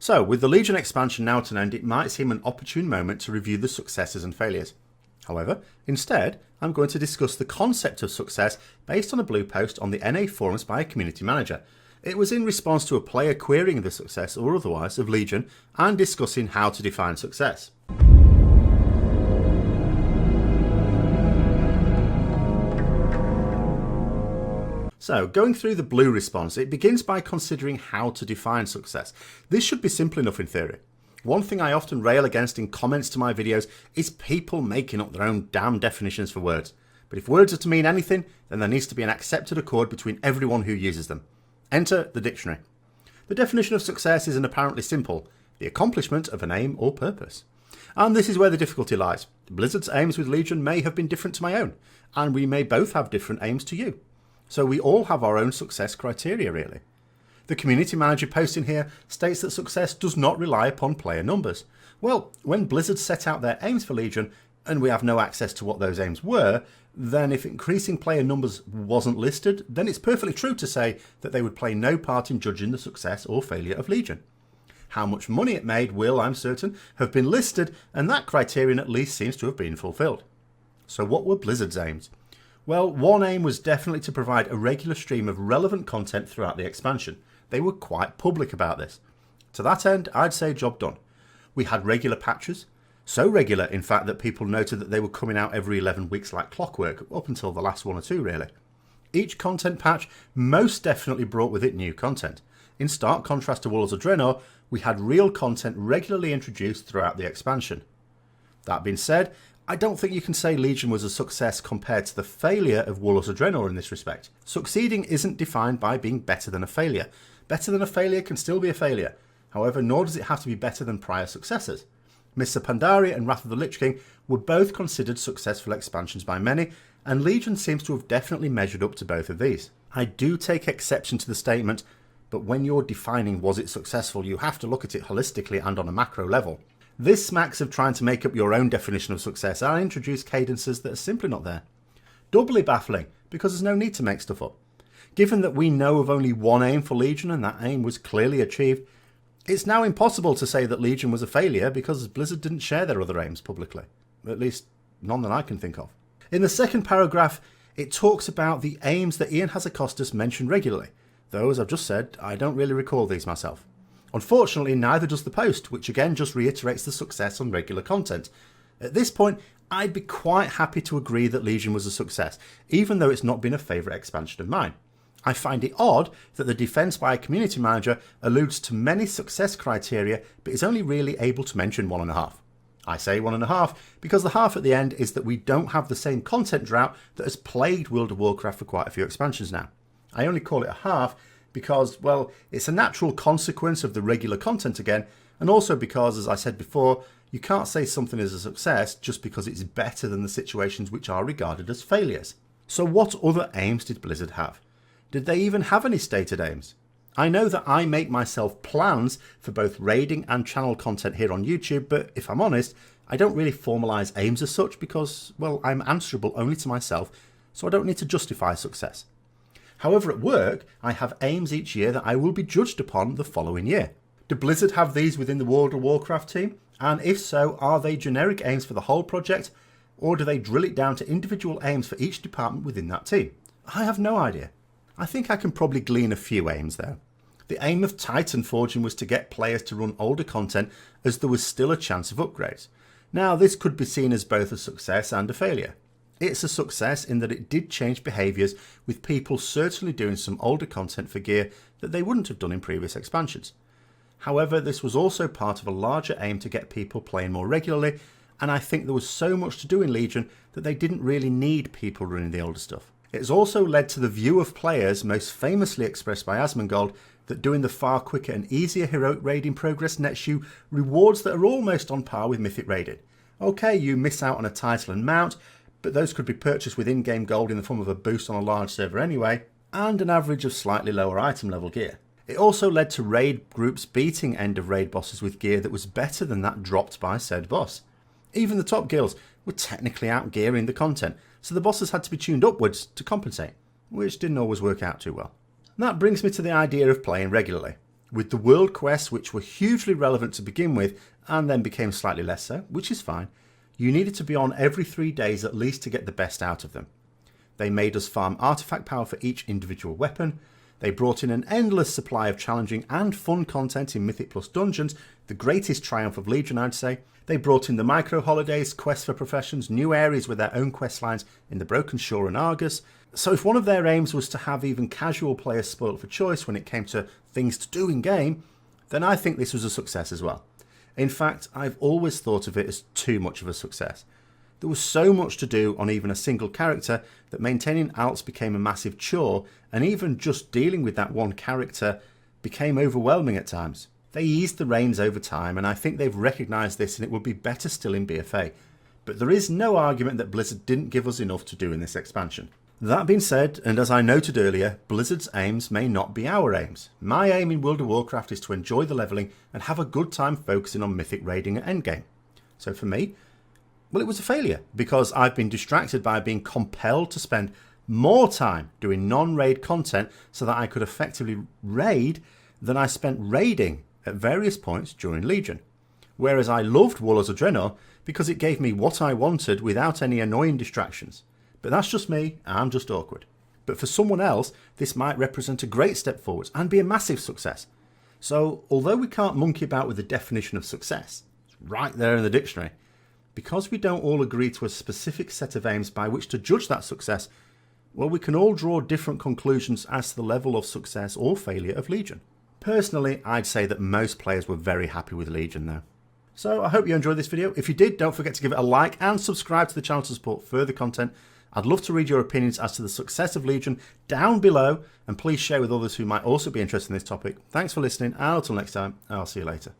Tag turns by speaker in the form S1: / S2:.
S1: So, with the Legion expansion now at an end, it might seem an opportune moment to review the successes and failures. However, instead, I'm going to discuss the concept of success based on a blue post on the NA forums by a community manager. It was in response to a player querying the success or otherwise of Legion and discussing how to define success. So, going through the blue response, it begins by considering how to define success. This should be simple enough in theory. One thing I often rail against in comments to my videos is people making up their own damn definitions for words. But if words are to mean anything, then there needs to be an accepted accord between everyone who uses them. Enter the dictionary. The definition of success is an apparently simple, the accomplishment of an aim or purpose. And this is where the difficulty lies. Blizzard's aims with Legion may have been different to my own, and we may both have different aims to you. So we all have our own success criteria, really. The community manager post in here states that success does not rely upon player numbers. Well, when Blizzard set out their aims for Legion, and we have no access to what those aims were, then if increasing player numbers wasn't listed, then it's perfectly true to say that they would play no part in judging the success or failure of Legion. How much money it made will, I'm certain, have been listed, and that criterion at least seems to have been fulfilled. So what were Blizzard's aims? Well, one aim was definitely to provide a regular stream of relevant content throughout the expansion. They were quite public about this. To that end, I'd say job done. We had regular patches, so regular in fact that people noted that they were coming out every 11 weeks like clockwork, up until the last one or two really. Each content patch most definitely brought with it new content. In stark contrast to Warlords of Draenor, we had real content regularly introduced throughout the expansion. That being said, I don't think you can say Legion was a success compared to the failure of Warlords of Draenor in this respect. Succeeding isn't defined by being better than a failure. Better than a failure can still be a failure. However, nor does it have to be better than prior successors. Mists of Pandaria and Wrath of the Lich King were both considered successful expansions by many, and Legion seems to have definitely measured up to both of these. I do take exception to the statement, but when you're defining was it successful, you have to look at it holistically and on a macro level. This smacks of trying to make up your own definition of success and introduce cadences that are simply not there. Doubly baffling, because there's no need to make stuff up. Given that we know of only one aim for Legion and that aim was clearly achieved, it's now impossible to say that Legion was a failure because Blizzard didn't share their other aims publicly. At least, none that I can think of. In the second paragraph, it talks about the aims that Ian Hazacostas mentioned regularly, though as I've just said, I don't really recall these myself. Unfortunately, neither does the post, which again just reiterates the success on regular content. At this point, I'd be quite happy to agree that Legion was a success, even though it's not been a favourite expansion of mine. I find it odd that the defence by a community manager alludes to many success criteria, but is only really able to mention 1.5. I say 1.5 because the half at the end is that we don't have the same content drought that has plagued World of Warcraft for quite a few expansions now. I only call it a half because, well, it's a natural consequence of the regular content again, and also because, as I said before, you can't say something is a success just because it's better than the situations which are regarded as failures. So what other aims did Blizzard have? Did they even have any stated aims? I know that I make myself plans for both raiding and channel content here on YouTube, but if I'm honest, I don't really formalise aims as such because, well, I'm answerable only to myself, so I don't need to justify success. However, at work, I have aims each year that I will be judged upon the following year. Do Blizzard have these within the World of Warcraft team? And if so, are they generic aims for the whole project? Or do they drill it down to individual aims for each department within that team? I have no idea. I think I can probably glean a few aims though. The aim of Titan Forging was to get players to run older content as there was still a chance of upgrades. Now this could be seen as both a success and a failure. It's a success in that it did change behaviours, with people certainly doing some older content for gear that they wouldn't have done in previous expansions. However, this was also part of a larger aim to get people playing more regularly, and I think there was so much to do in Legion that they didn't really need people running the older stuff. It has also led to the view of players, most famously expressed by Asmongold, that doing the far quicker and easier heroic raiding progress nets you rewards that are almost on par with mythic raiding. Okay, you miss out on a title and mount, but those could be purchased with in-game gold in the form of a boost on a large server anyway, and an average of slightly lower item level gear. It also led to raid groups beating end of raid bosses with gear that was better than that dropped by said boss. Even the top guilds were technically outgearing the content, so the bosses had to be tuned upwards to compensate, which didn't always work out too well. And that brings me to the idea of playing regularly. with the world quests, which were hugely relevant to begin with and then became slightly less so, which is fine. You needed to be on every 3 days at least to get the best out of them. They made us farm artifact power for each individual weapon. They brought in an endless supply of challenging and fun content in Mythic Plus Dungeons, the greatest triumph of Legion, I'd say. They brought in the micro holidays, quests for professions, new areas with their own quest lines in the Broken Shore and Argus. So if one of their aims was to have even casual players spoilt for choice when it came to things to do in game, then I think this was a success as well. In fact, I've always thought of it as too much of a success. There was so much to do on even a single character that maintaining alts became a massive chore, and even just dealing with that one character became overwhelming at times. They eased the reins over time, and I think they've recognised this, and it would be better still in BFA. But there is no argument that Blizzard didn't give us enough to do in this expansion. That being said, and as I noted earlier, Blizzard's aims may not be our aims. My aim in World of Warcraft is to enjoy the levelling and have a good time focusing on mythic raiding at endgame. So for me, well, it was a failure because I've been distracted by being compelled to spend more time doing non-raid content so that I could effectively raid than I spent raiding at various points during Legion. Whereas I loved Warlords of Draenor because it gave me what I wanted without any annoying distractions. But that's just me, I'm just awkward. But for someone else, this might represent a great step forwards and be a massive success. So although we can't monkey about with the definition of success, it's right there in the dictionary, because we don't all agree to a specific set of aims by which to judge that success, well, we can all draw different conclusions as to the level of success or failure of Legion. Personally, I'd say that most players were very happy with Legion though. So I hope you enjoyed this video. If you did, don't forget to give it a like and subscribe to the channel to support further content. I'd love to read your opinions as to the success of Legion down below, and please share with others who might also be interested in this topic. Thanks for listening, and until next time, I'll see you later.